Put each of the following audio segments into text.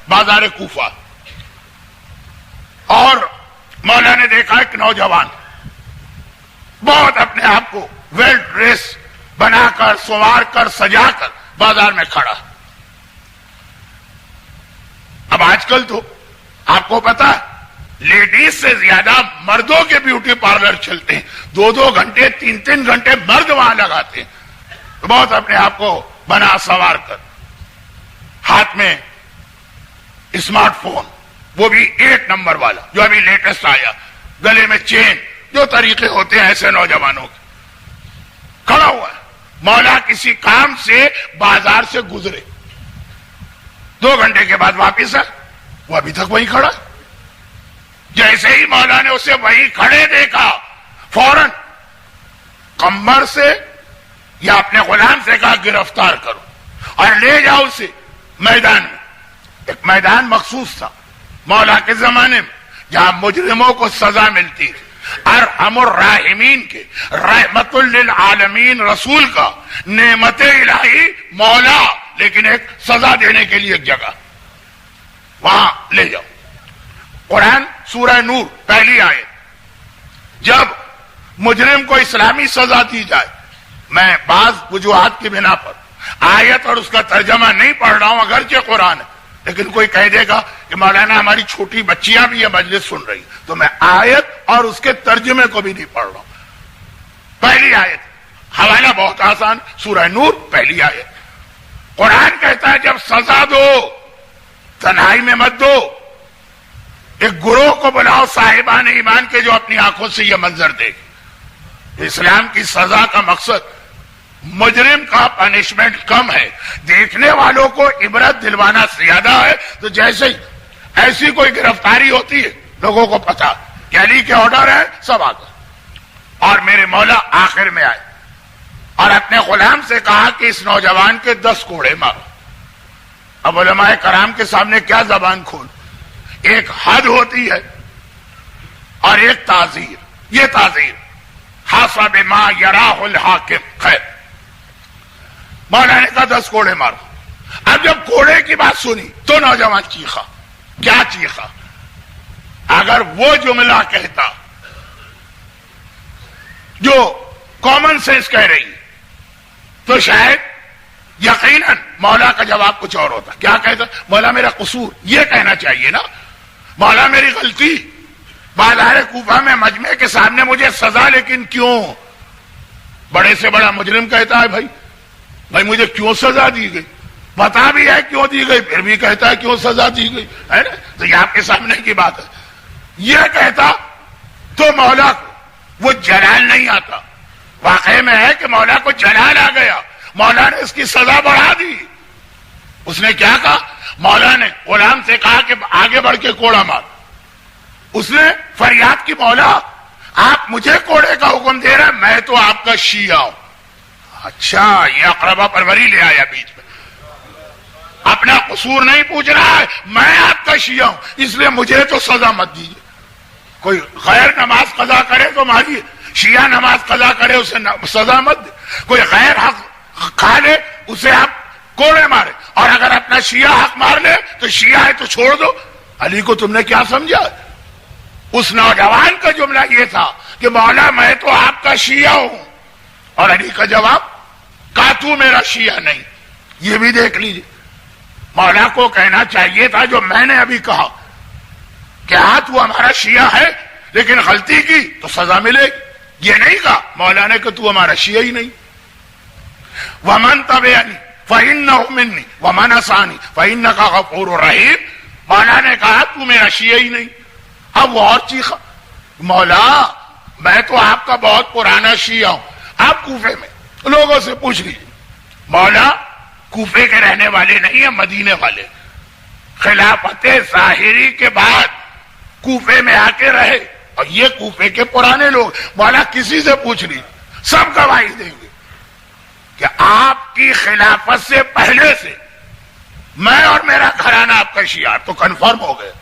بازار کوفہ، اور مولا نے دیکھا ایک نوجوان بہت اپنے آپ کو ویل ڈریس بنا کر سنوار کر سجا کر بازار میں کھڑا. اب آج کل تو آپ کو پتا لیڈیز سے زیادہ مردوں کے بیوٹی پارلر چلتے ہیں، 2 گھنٹے 3 گھنٹے مرد وہاں لگاتے ہیں. بہت اپنے آپ کو بنا سنوار کر، ہاتھ میں اسمارٹ فون، وہ بھی 8 نمبر والا جو ابھی لیٹسٹ آیا، گلے میں چین، جو طریقے ہوتے ہیں ایسے نوجوانوں کے، کھڑا ہوا ہے. مولا کسی کام سے بازار سے گزرے، 2 گھنٹے کے بعد واپس آئے، وہ ابھی تک وہیں کھڑا. جیسے ہی مولا نے اسے وہیں کھڑے دیکھا، فوراً کمر سے یا اپنے غلام سے کہا گرفتار کرو اور لے جاؤ اسے میدان میں. ایک میدان مخصوص تھا مولا کے زمانے میں جہاں مجرموں کو سزا ملتی تھی. ارحم الراحمین کے رحمت للعالمین رسول کا نعمت الہی مولا، لیکن ایک سزا دینے کے لیے ایک جگہ وہاں لے جاؤ. قرآن سورہ نور پہلی آیت، جب مجرم کو اسلامی سزا دی جائے، میں بعض وجوہات کی بنا پر آیت اور اس کا ترجمہ نہیں پڑھ رہا ہوں، اگرچہ قرآن ہے، لیکن کوئی کہہ دے گا کہ مولانا ہماری چھوٹی بچیاں بھی یہ مجلس سن رہی، تو میں آیت اور اس کے ترجمے کو بھی نہیں پڑھ رہا ہوں. پہلی آیت، حوالہ بہت آسان، سورہ نور پہلی آیت. قرآن کہتا ہے جب سزا دو تنہائی میں مت دو، ایک گروہ کو بلاؤ صاحبان ایمان کے جو اپنی آنکھوں سے یہ منظر دیکھ. اسلام کی سزا کا مقصد مجرم کا پنشمنٹ کم ہے، دیکھنے والوں کو عبرت دلوانا زیادہ ہے. تو جیسے ہی ایسی کوئی گرفتاری ہوتی ہے لوگوں کو پتا کہ علی کے آرڈر ہے، سب آ گئے. اور میرے مولا آخر میں آئے اور اپنے غلام سے کہا کہ اس نوجوان کے 10 کوڑے مارو. اب علماء کرام کے سامنے کیا زبان کھول، ایک حد ہوتی ہے اور ایک تعزیر. یہ تعزیر حسب ما یراہ الحاکم، خیر مولا نے کہا 10 کوڑے مارو. اب جب کوڑے کی بات سنی تو نوجوان چیخا. کیا چیخا؟ اگر وہ جملہ کہتا جو کامن سینس کہہ رہی تو شاید یقیناً مولا کا جواب کچھ اور ہوتا. کیا کہتا؟ مولا میرا قصور، یہ کہنا چاہیے نا، مولا میری غلطی، بازار کوفہ میں مجمع کے سامنے مجھے سزا، لیکن کیوں؟ بڑے سے بڑا مجرم کہتا ہے بھائی مجھے کیوں سزا دی گئی، بتا بھی ہے کیوں دی گئی، پھر بھی کہتا ہے کیوں سزا دی گئی، ہے نا؟ تو یہ آپ کے سامنے کی بات ہے. یہ کہتا تو مولا کو وہ جلال نہیں آتا. واقعے میں ہے کہ مولا کو جلال آ گیا، مولا نے اس کی سزا بڑھا دی. اس نے کیا کہا؟ مولا نے غلام سے کہا کہ آگے بڑھ کے کوڑا مار. اس نے فریاد کی، مولا آپ مجھے کوڑے کا حکم دے رہے ہیں، میں تو آپ کا شیعہ ہوں. اچھا، یہ اقربا پروری لے آیا بیچ میں، اپنا قصور نہیں پوچھ رہا ہے، میں آپ کا شیعہ ہوں اس لیے مجھے تو سزا مت دیجیے. کوئی غیر نماز قضا کرے تو ماریے، شیعہ نماز قضا کرے اسے سزا مت دے. کوئی غیر حق کھا لے اسے آپ کوڑے مارے، اور اگر اپنا شیعہ حق مار لے تو شیعہ ہے تو چھوڑ دو. علی کو تم نے کیا سمجھا؟ اس نوجوان کا جملہ یہ تھا کہ مولا میں تو آپ کا شیعہ ہوں، اور علی کا جواب کہا تو میرا شیعہ نہیں. یہ بھی دیکھ لیجیے، مولا کو کہنا چاہیے تھا جو میں نے ابھی کہا کہ ہاں تو ہمارا شیعہ ہے لیکن غلطی کی تو سزا ملے گی. یہ نہیں کہا مولا نے کہ تو ہمارا شیعہ ہی نہیں. ومن تبعنی فإنہ منی ومن عصانی فإنک غفور رحیم. مولا نے کہا تو میرا شیعہ ہی نہیں. اب وہ اور چیخا، مولا میں تو آپ کا بہت پرانا شیعہ ہوں. آپ کوفے میں لوگوں سے پوچھ لیجیے، مولا کوفے کے رہنے والے نہیں ہیں، مدینے والے. خلافت ظاہری کے بعد کوفے میں آ کے رہے، اور یہ کوفے کے پرانے لوگ. مولا کسی سے پوچھ لیجیے، سب گواہی دیں گے کہ آپ کی خلافت سے پہلے سے میں اور میرا گھرانہ آپ کا شیعہ. تو کنفرم ہو گئے.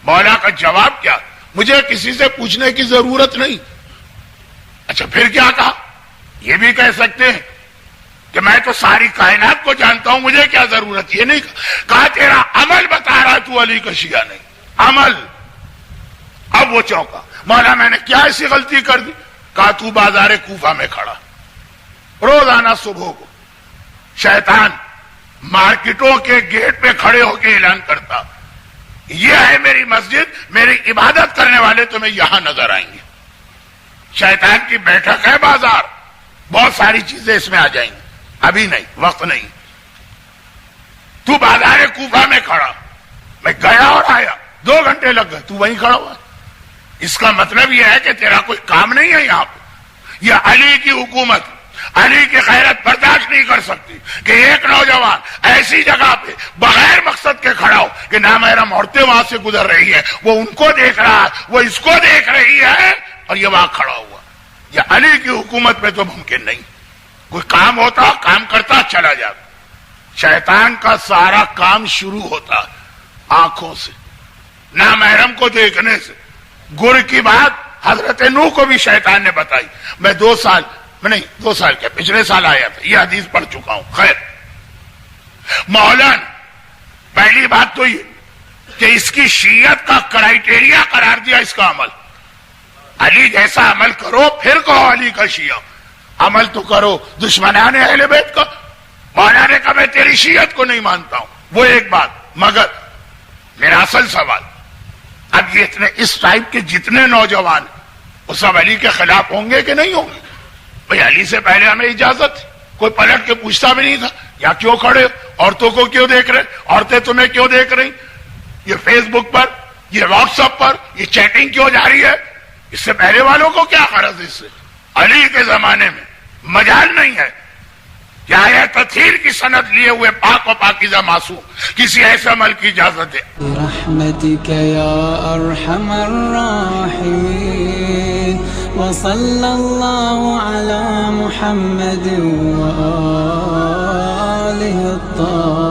مولا کا جواب کیا؟ مجھے کسی سے پوچھنے کی ضرورت نہیں. اچھا پھر کیا کہا؟ یہ بھی کہہ سکتے ہیں کہ میں تو ساری کائنات کو جانتا ہوں، مجھے کیا ضرورت. یہ نہیں کہا تیرا عمل بتا رہا ہے تو علی کا شیعہ نہیں. عمل. اب وہ چونکا, مولا میں نے کیا ایسی غلطی کر دی؟ کہا تو بازار کوفہ میں کھڑا, روزانہ صبح کو شیطان مارکیٹوں کے گیٹ پہ کھڑے ہو کے اعلان کرتا, یہ ہے میری مسجد, میری عبادت کرنے والے تمہیں یہاں نظر آئیں گے. شیطان کی بیٹھک ہے بازار, بہت ساری چیزیں اس میں آ جائیں گی, ابھی نہیں, وقت نہیں. تو بازار کوفہ میں کھڑا, میں گیا اور آیا, 2 گھنٹے لگ گئے, تو وہیں کھڑا ہوا. اس کا مطلب یہ ہے کہ تیرا کوئی کام نہیں ہے یہاں پہ. یہ علی کی حکومت, علی کی غیرت برداشت نہیں کر سکتی کہ ایک نوجوان ایسی جگہ پہ بغیر مقصد کے کھڑا ہو کہ نامحرم عورتیں وہاں سے گزر رہی ہے, وہ ان کو دیکھ رہا ہے, وہ اس کو دیکھ رہی ہے, اور یہ وہاں کھڑا ہوا. یہ علی کی حکومت میں تو ممکن نہیں. کوئی کام ہوتا, کام کرتا, چلا جاتا. شیطان کا سارا کام شروع ہوتا آنکھوں سے, نامحرم کو دیکھنے سے. گر کی بات حضرت نوح کو بھی شیطان نے بتائی. میں 2 سال کے پچھلے سال آیا تھا, یہ حدیث پڑھ چکا ہوں. خیر, مولانا پہلی بات تو یہ کہ اس کی شیعت کا کرائیٹیریا قرار دیا اس کا عمل. علی جیسا عمل کرو پھر کہو علی کا شیعہ. عمل تو کرو دشمنان اہل بیت کا. مولانا نے کہا میں تیری شیعت کو نہیں مانتا ہوں, وہ ایک بات. مگر میرا اصل سوال, اب یہ اتنے اس ٹائپ کے جتنے نوجوان وہ سب علی کے خلاف ہوں گے کہ نہیں ہوں گے؟ بھئی علی سے پہلے ہمیں اجازت تھی, کوئی پلٹ کے پوچھتا بھی نہیں تھا یا کیوں کھڑے ہو, عورتوں کو کیوں دیکھ رہے, عورتیں تمہیں کیوں دیکھ رہی, یہ فیس بک پر, یہ واٹس ایپ پر یہ چیٹنگ کیوں جاری ہے, اس سے پہلے والوں کو کیا غرض اس سے؟ علی کے زمانے میں مجال نہیں ہے کہ آیا تطہیر کی سند لیے ہوئے پاک و پاکیزہ معصوم کسی ایسے عمل کی اجازت ہے. برحمتک یا ارحم الراحمین وصلی اللہ علی محمد وآلہ الطاہرین.